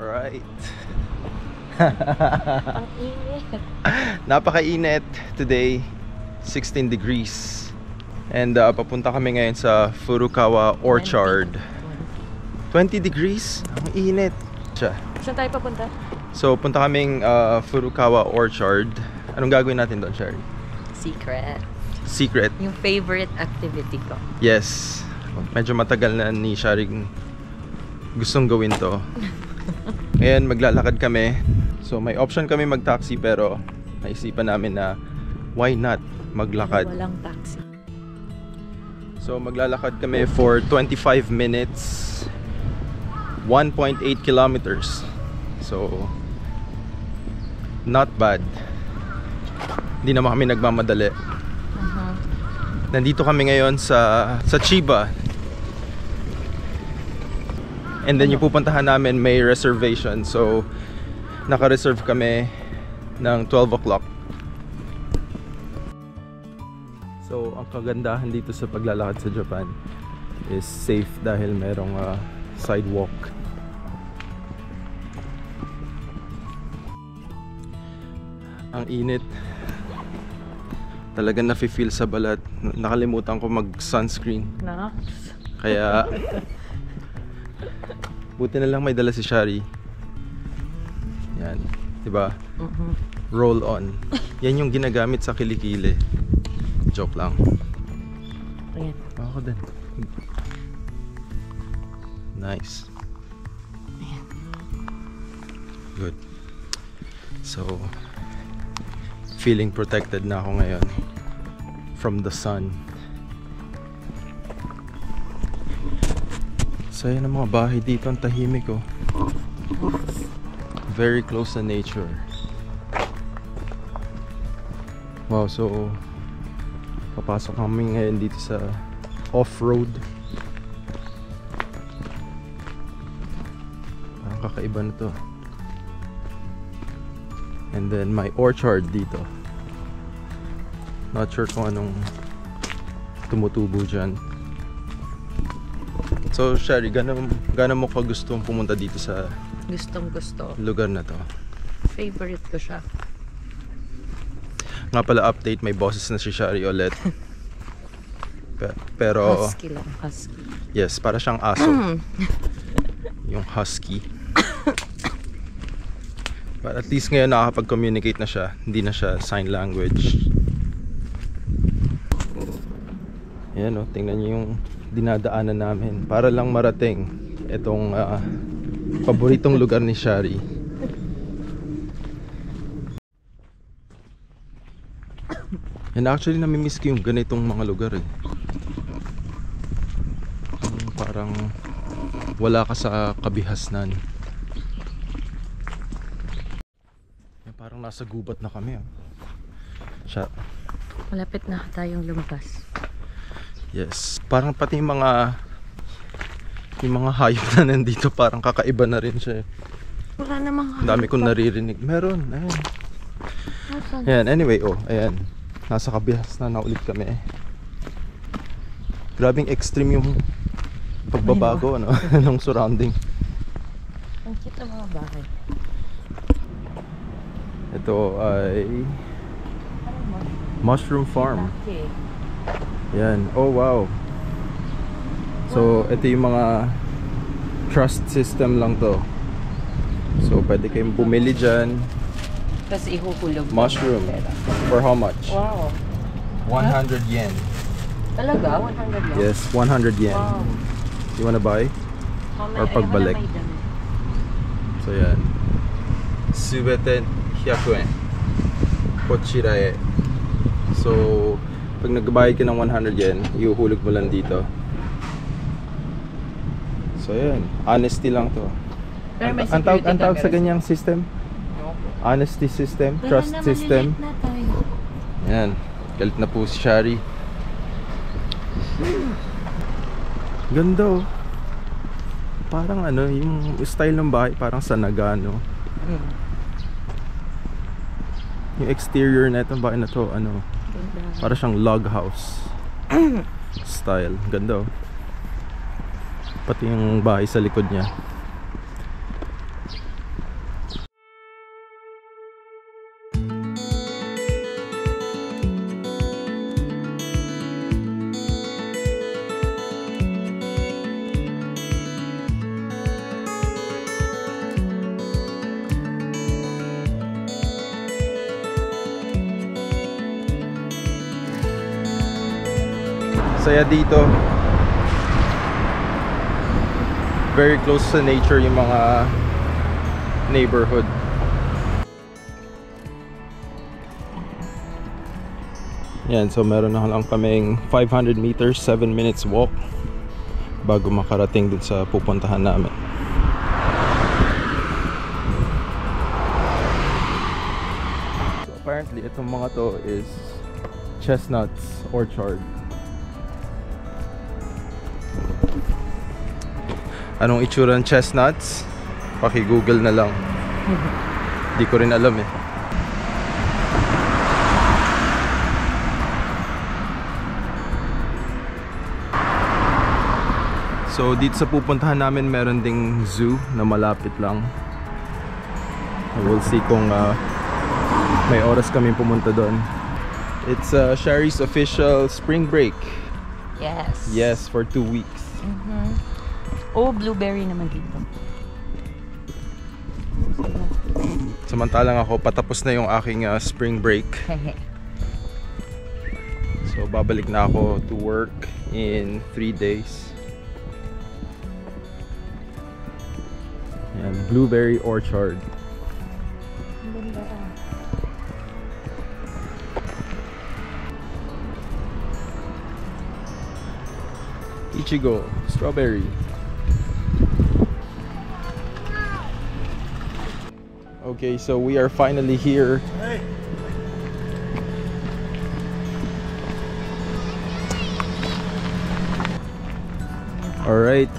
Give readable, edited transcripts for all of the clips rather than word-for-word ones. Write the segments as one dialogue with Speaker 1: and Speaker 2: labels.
Speaker 1: Alright.
Speaker 2: Ang init.
Speaker 1: Napakainit today. 16 degrees. And papunta kami ngayon sa Furukawa Orchard. 20 degrees? Ang init.
Speaker 2: Saan tayo papunta?
Speaker 1: So, punta kaming Furukawa Orchard. Anong gagawin natin doon, Sherry?
Speaker 2: Secret. Yung favorite activity ko.
Speaker 1: Yes. Medyo matagal na ni Sherry gustong gawin to. Ngayon, maglalakad kami. So, may option kami mag-taxi pero naisipan namin na why not maglakad.
Speaker 2: Walang taxi.
Speaker 1: So, maglalakad kami for 25 minutes. 1.8 kilometers. So, not bad. Hindi naman kami nagmamadali. Nandito kami ngayon sa Chiba. And then yung pupuntahan namin may reservation. So, naka-reserve kami ng 12 o'clock. So, ang kagandahan dito sa paglalakad sa Japan is safe dahil merong sidewalk. Ang init. Talagang nafe-feel sa balat. Nakalimutan ko mag-sunscreen. Kaya buti na lang may dala si Shari. Yan, 'di ba? Roll on. Yan yung ginagamit sa kilikili. Joke lang.
Speaker 2: Ayan.
Speaker 1: Ako din. Nice. Good. So, feeling protected na ako ngayon from the sun. So, yan ang mga bahay dito. Ang tahimik ko. Very close to nature. Wow, so papasok kami ngayon dito sa off-road. Parang kakaiba na to. And then my orchard dito. Not sure kung anong tumutubo dyan. So Sherry, gano'n mo ka gustong pumunta dito sa
Speaker 2: Gustong-gusto.
Speaker 1: lugar na to?
Speaker 2: Favorite ko siya.
Speaker 1: Nga pala, update, may boses na si Shari ulit. Pero
Speaker 2: Husky lang, husky.
Speaker 1: yes, para siyang aso. Yung husky. But at least ngayon nakakapag-communicate na siya. Hindi na siya sign language. Yan o, tingnan niyo yung dinadaanan namin para lang marating itong paboritong lugar ni Shari. And actually namimiss ko yung ganitong mga lugar eh. Parang wala ka sa kabihasnan. Parang nasa gubat na kami.
Speaker 2: Malapit na tayong lumabas.
Speaker 1: Yes. Parang pati yung mga hayop na nandito parang kakaiba na rin siya.
Speaker 2: Wala namang hayop.
Speaker 1: Dami kong naririnig. Meron. Ayan. Ayan. Anyway, ayan. Nasa kabihasnan na ulit kami. Grabing extreme yung pagbabago ng surrounding.
Speaker 2: Ang cute ng mga bahay.
Speaker 1: Ito ay Mushroom Farm.
Speaker 2: Okay.
Speaker 1: Yan. Oh wow. So ito yung mga trust system lang to. So pwede kayong bumili dyan.
Speaker 2: Tapos ihuhulog.
Speaker 1: Mushroom. For how much?
Speaker 2: Wow.
Speaker 1: 100 yen.
Speaker 2: Talaga? 100 yen?
Speaker 1: Yes, 100 yen.
Speaker 2: Wow.
Speaker 1: You wanna buy? Or pagbalik? So yan. Subete 100 yen. Kochira e. So pag nagbayad ka ng 100 yen, ihuhulog mo lang dito. So yan, honesty lang to. Ang tawag sa ganyang system? Honesty system, trust system. Yan, galit na po si Shari. Ganda oh. Parang yung style ng bahay parang sa Nagano. Yung exterior na itong bahay na to, para siyang log house style. Ganda oh. Pati yung bahay sa likod niya. Saya dito. Very close sa nature yung mga neighborhood. Yan, so meron na lang kaming 500 meters, 7 minutes walk bago makarating dun sa pupuntahan namin. So apparently itong mga to is Chestnuts Orchard. Anong itsura ng chestnuts? Paki-google na lang. Di ko rin alam eh. So dito sa pupuntahan namin meron ding zoo na malapit lang. We'll see kung may oras kami pumunta doon. It's Shari's official spring break.
Speaker 2: Yes.
Speaker 1: Yes, for 2 weeks.
Speaker 2: Oh, blueberry naman dito.
Speaker 1: Samantalang ako, patapos na yung aking spring break. So babalik na ako to work in 3 days. Yan, Blueberry Orchard. Ichigo, strawberry. Okay, so we are finally here. Alright,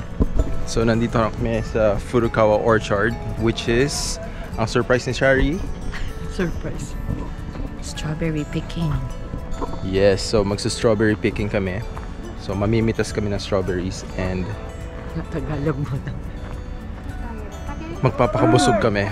Speaker 1: so nandito na kami sa Furukawa Orchard, which is, ang surprise ni Shari.
Speaker 2: Surprise. Strawberry picking.
Speaker 1: Yes, so magsa-strawberry picking kami. So mamimitas kami ng strawberries and
Speaker 2: Tagalog mo na.
Speaker 1: magpapakabusog kami.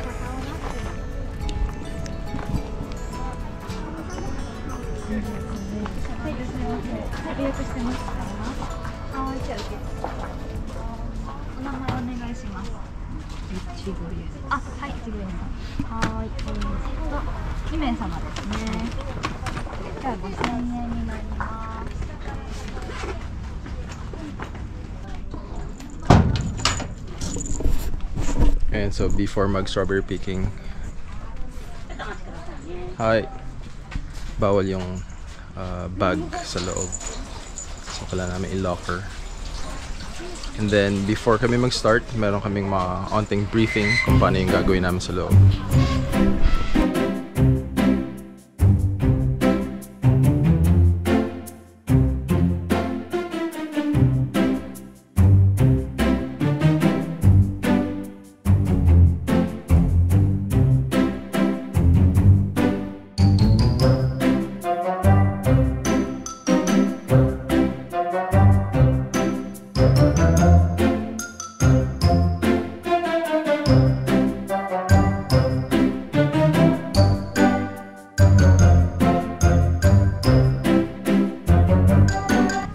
Speaker 1: And so before mag strawberry picking, bawal yung bag sa loob, so kailangan namin i-locker. And then before kami mag-start, meron kaming mga onting briefing kung paano yung gagawin namin sa loob.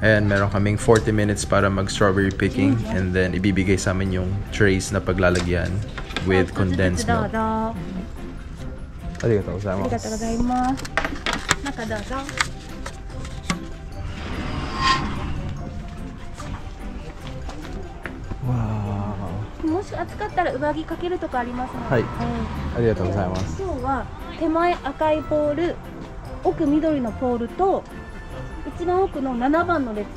Speaker 1: And meron kaming 40 minutes para mag strawberry picking, and then ibibigay sa amin yung trays na paglalagyan with condensed milk. Arigatou gozaimasu. Wow.
Speaker 3: もし暑かったら上着かけるとかありますので、
Speaker 1: はい、ありがとうございます。
Speaker 3: 今日は手前赤いポール、奥緑のポールと一番奥の7番の列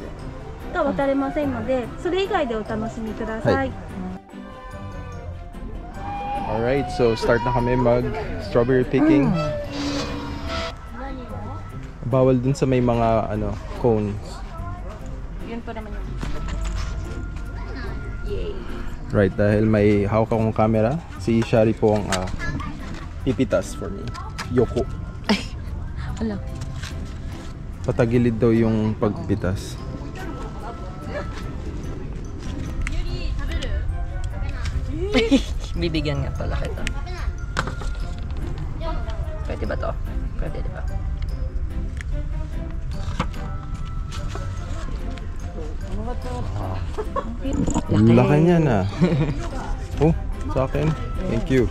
Speaker 3: が渡れませんので、それ以外でお楽しみください。
Speaker 1: Alright, so start na kami mag strawberry picking. Bawal dun sa may mga cones.
Speaker 2: Yun pa naman yun.
Speaker 1: Right, dahil may hawak akong camera, si Shari po ang pipitas for me. Yoko.
Speaker 2: Ay, wala.
Speaker 1: Patagilid daw yung pagpitas.
Speaker 2: Bibigyan nga pala kita. Pwede ba to? Pwede, di ba?
Speaker 1: Laki niya na. Oh, sa akin. Thank you.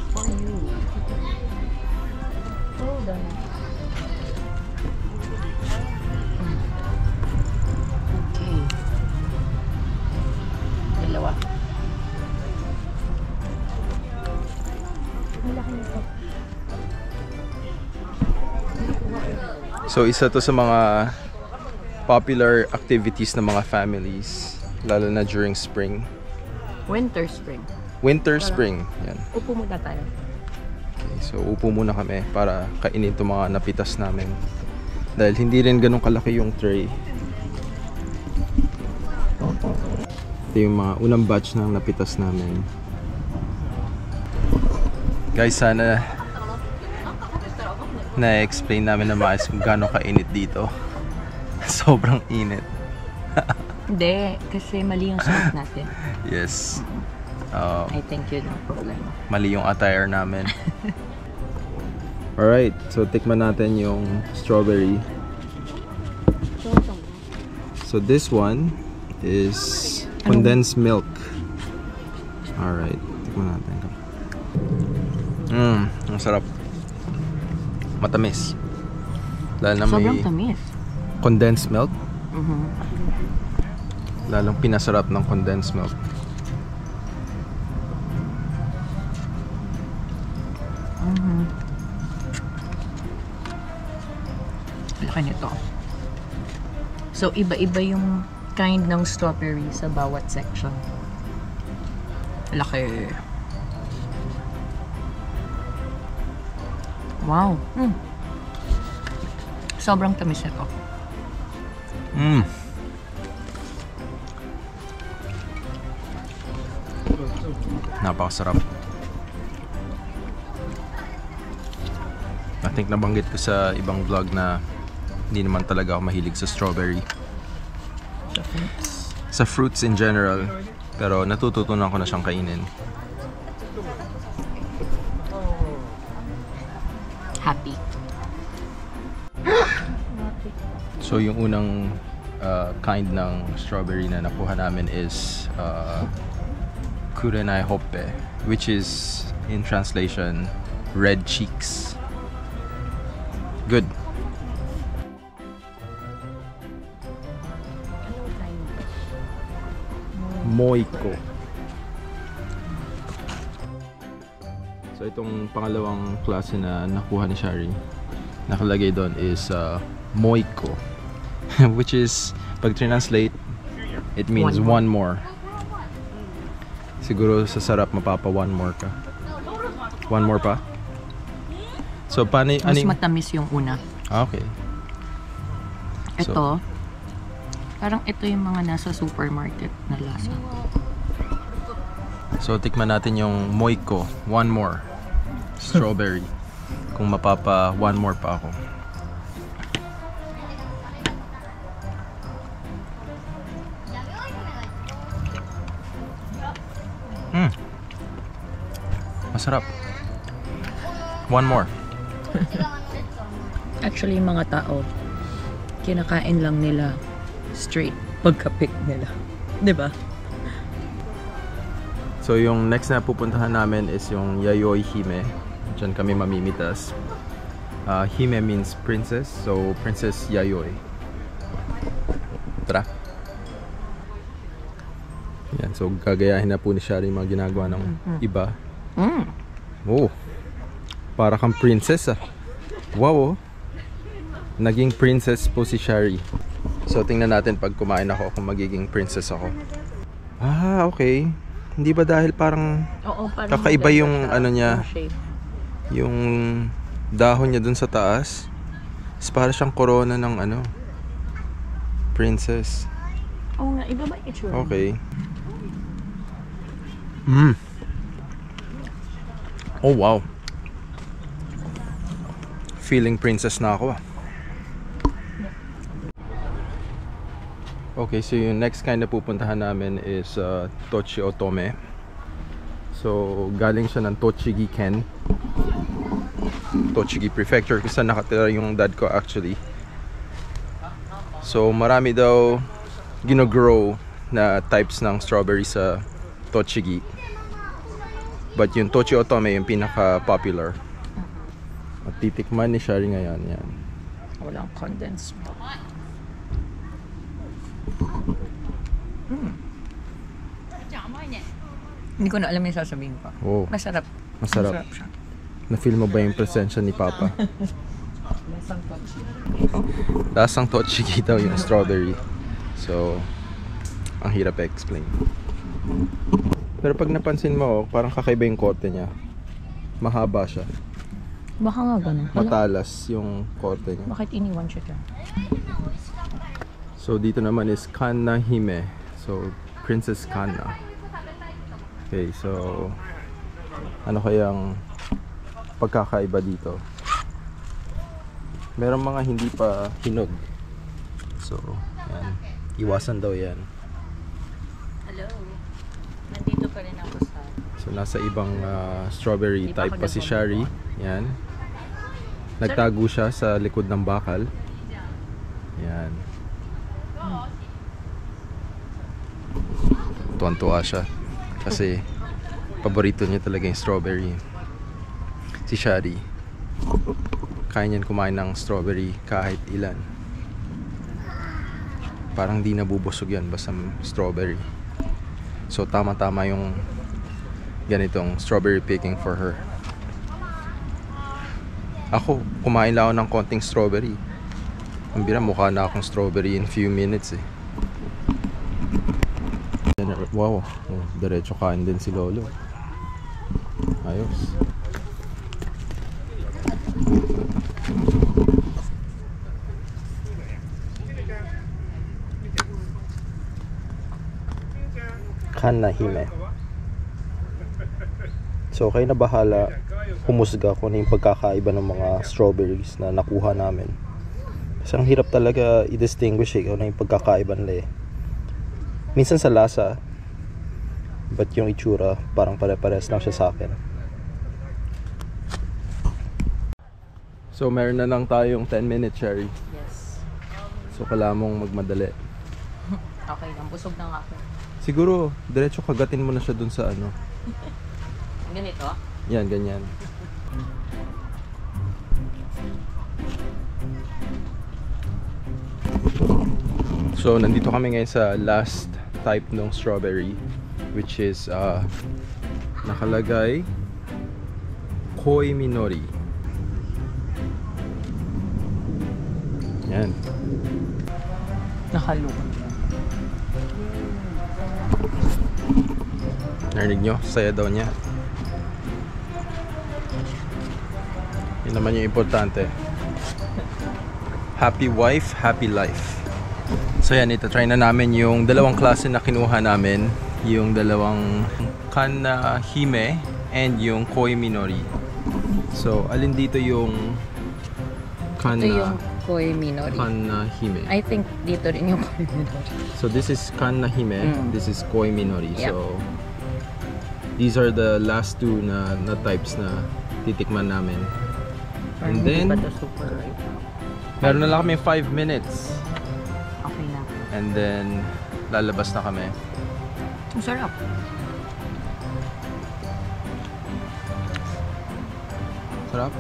Speaker 2: Okay.
Speaker 1: So isa to sa mga popular activities ng mga families, lalo na during spring.
Speaker 2: Winter, spring.
Speaker 1: Winter, spring. Yan.
Speaker 2: Upo muna tayo.
Speaker 1: Okay, so upo muna kami para kainin itong mga napitas namin. Dahil hindi rin ganun kalaki yung tray. Ito yung mga unang batch ng napitas namin. Guys, sana na-explain namin na maayos kung gano'ng kainit dito. Sobrang init.
Speaker 2: Hindi, kasi mali yung suot natin.
Speaker 1: Yes.
Speaker 2: I think yun ang problema.
Speaker 1: Mali yung attire namin. Alright, so tikman natin yung strawberry. So this one is condensed milk. Alright, tikman natin. Ang sarap. Matamis. Dahil na
Speaker 2: Sobrang
Speaker 1: may
Speaker 2: tamis.
Speaker 1: condensed milk.
Speaker 2: Mhm.
Speaker 1: Lalong pinasarap ng condensed milk.
Speaker 2: Laki nito. So, iba-iba yung kind ng strawberry sa bawat section. Laki. Wow. Sobrang tamis nito.
Speaker 1: Napakasarap. I think nabanggit ko sa ibang vlog na hindi naman talaga ako mahilig sa strawberry. Sa fruits in general. Pero natututunan ko na siyang kainin.
Speaker 2: Happy.
Speaker 1: So yung unang kind ng strawberry na nakuha namin is Kurenai Hoppe, which is in translation red cheeks. Good. Moiko. So itong pangalawang klase na nakuha ni Shari, nakalagay doon is Moiko, which is pag translate it means one more. Siguro sa sarap mapapa one more ka. One more pa? So paano
Speaker 2: Mas matamis yung una.
Speaker 1: Okay.
Speaker 2: Ito, parang ito yung mga nasa supermarket na lasa.
Speaker 1: So tikman natin yung Moiko, one more. Strawberry. Kung mapapa one more pa ako. Masarap. One more.
Speaker 2: Actually, yung mga tao, kinakain lang nila straight pagka-pick nila. 'Di ba?
Speaker 1: So yung next na pupuntahan namin is yung Yayoi Hime. Diyan kami mamimitas. Hime means princess, so Princess Yayoi. Tara. Yan, so gagayahin na po ni Shari mga ginagawa ng iba. Oh, para kang princess ah. Wow, oh. Naging princess po si Shari. So tingnan natin pag kumain ako kung magiging princess ako. Ah, okay. Hindi ba dahil parang kakaiba yung ano niya, yung dahon niya dun sa taas? Is para siyang corona ng ano, princess.
Speaker 2: Oo nga, iba ba yung itsura?
Speaker 1: Okay. Oh wow. Feeling princess na ako ah. Okay, so yung next kind na pupuntahan namin is Tochi Otome. So galing siya ng Tochigi Ken, Tochigi Prefecture, kasi nakatira yung dad ko actually. So marami daw gino-grow na types ng strawberry sa Tochigi. But yung Tochi Otome yung pinaka-popular. At titikman ni Shari ngayon. Yan.
Speaker 2: Walang condensed milk. Hindi ko na alam yung sasabihin ko.
Speaker 1: Oh,
Speaker 2: Masarap.
Speaker 1: masarap.
Speaker 2: Masarap siya.
Speaker 1: Na-feel mo ba yung presensya ni Papa?
Speaker 2: Lasang tochi.
Speaker 1: Lasang tochigi daw yung strawberry. So, ang hirap i-explain. Pero pag napansin mo, parang kakaiba yung kote niya. Mahaba siya.
Speaker 2: Baka nga ganun.
Speaker 1: Matalas yung kote niya.
Speaker 2: Bakit iniwan siya dyan?
Speaker 1: So, dito naman is Kanna Hime. So, Princess Kanna. Okay, so ano kayang pagkakaiba dito? Merong mga hindi pa hinog. So, yan. Iwasan daw yan.
Speaker 2: Hello. Nandito pa rin ako sa...
Speaker 1: So, nasa ibang strawberry
Speaker 2: Di pa
Speaker 1: type
Speaker 2: ako
Speaker 1: pa si Shari. Yan. Nagtago siya sa likod ng bakal. Yan. Tuwan-tuwa siya. Kasi, paborito niya talaga yung strawberry. Si Shari, kaya niyan kumain ng strawberry kahit ilan. Parang di nabubusog yan basta strawberry. So tama-tama yung ganitong strawberry picking for her. Ako, kumain lang ako ng konting strawberry. Ang bira, mukha na akong strawberry in few minutes eh. Wow, diretso kain din si Lolo. Ayos. Kanna Hime. So, kayo na bahala humusga kung ano yung pagkakaiba ng mga strawberries na nakuha namin. Kasi ang hirap talaga i-distinguish kung ano yung pagkakaiba nila eh. Minsan sa lasa, but yung itsura, parang pare-pares lang siya sa akin. So, meron na lang tayong 10 minutes, Sherry.
Speaker 2: Yes.
Speaker 1: So, kailangan mong magmadali.
Speaker 2: Okay lang. Busog na nga ako.
Speaker 1: Siguro, diretso kagatin mo na siya dun sa ano.
Speaker 2: Ganito?
Speaker 1: Yan, ganyan. So, nandito kami ngayon sa last type ng strawberry, which is nakalagay Koi Minori. Yan.
Speaker 2: Nakaluwa.
Speaker 1: Narinig nyo? Saya daw niya. Yun naman yung importante. Happy wife, happy life. So yan, ito-try na namin yung dalawang klase na kinuha namin. Yung dalawang Kanna Hime and yung Koi Minori. So, alin dito yung
Speaker 2: Ito yung Koi Minori.
Speaker 1: Kanna Hime?
Speaker 2: I think dito rin yung Koi Minori.
Speaker 1: So, this is Kanna Hime. This is Koi Minori.
Speaker 2: Yep.
Speaker 1: So, these are the last two na types na titikman namin. And then,
Speaker 2: super ripe.
Speaker 1: meron na lang kami 5 minutes.
Speaker 2: Okay na.
Speaker 1: And then, lalabas na kami.
Speaker 2: Ang sarap.
Speaker 1: Sarap.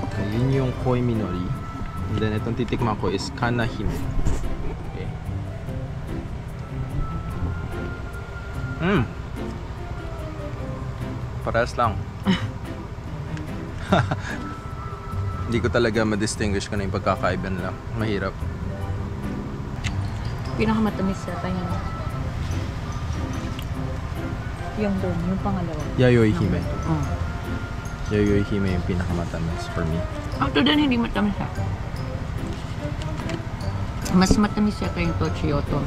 Speaker 1: Okay, yun yung Koi Minori. And then, itong titikman ko is Kanna Hime. Okay. Parehas lang. Hindi ko talaga ma-distinguish kung ano yung pagkakaiba nila. Mahirap.
Speaker 2: Pinakamatamis yata yun. Yung doon, yung pangalawa.
Speaker 1: Yayoi Hime.
Speaker 2: Oh.
Speaker 1: Yayoi Hime yung pinakamatamis for me.
Speaker 2: Ang to din, hindi matamis ha. Mas matamis yata yung Tochioto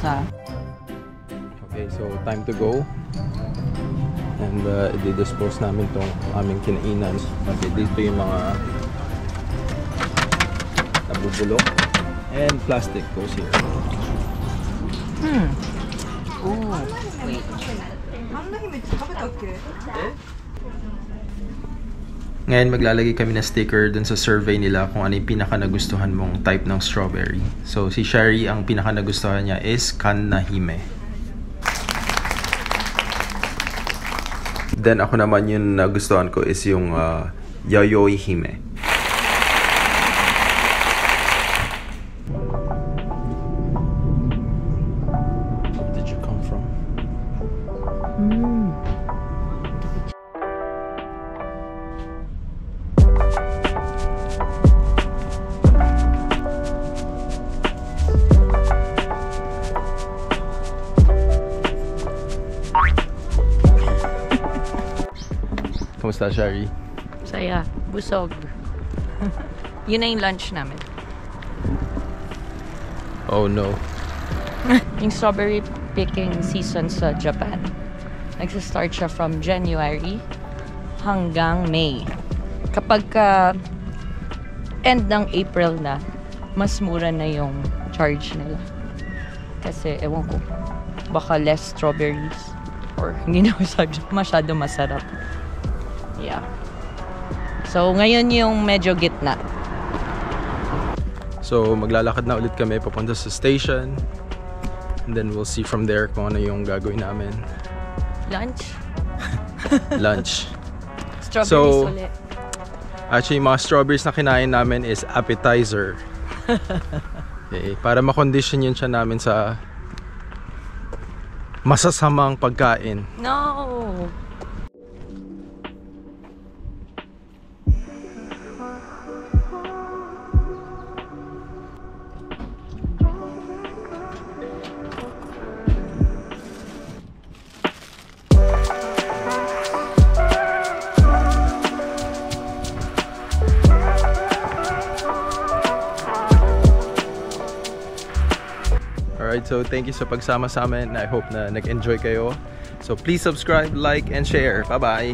Speaker 2: sa...
Speaker 1: Okay, so time to go. And i-dispose namin tong aming kinainan. Okay, dito yung mga nabubulok. And plastic goes here.
Speaker 2: Oh, wait.
Speaker 1: Ngayon maglalagay kami ng sticker dun sa survey nila kung ano yung pinaka nagustuhan mong type ng strawberry. So si Shari, ang pinaka nagustuhan niya is Kanna Hime. Then ako naman yung nagustuhan ko is yung Yayoi Hime. Where did you come from? Kamusta, Shari?
Speaker 2: Saya. Busog. Yun na yung lunch namin.
Speaker 1: Oh no.
Speaker 2: Yung strawberry picking season sa Japan, nagsa-start siya from January hanggang May. Kapag end ng April na, mas mura na yung charge nila. Kasi, ewan ko, baka less strawberries or hindi na masyado masarap. Yeah. So, ngayon yung medyo gitna.
Speaker 1: So, maglalakad na ulit kami papunta sa station. And then we'll see from there kung ano yung gagawin namin.
Speaker 2: Lunch?
Speaker 1: Lunch.
Speaker 2: Strawberries ulit.
Speaker 1: Actually, mga strawberries na kinain namin is appetizer. Okay, para makondisyon yun siya namin sa masasamang pagkain.
Speaker 2: No!
Speaker 1: Alright, so thank you sa pagsama sa amin. I hope na nag-enjoy kayo. So please subscribe, like, and share. Bye-bye!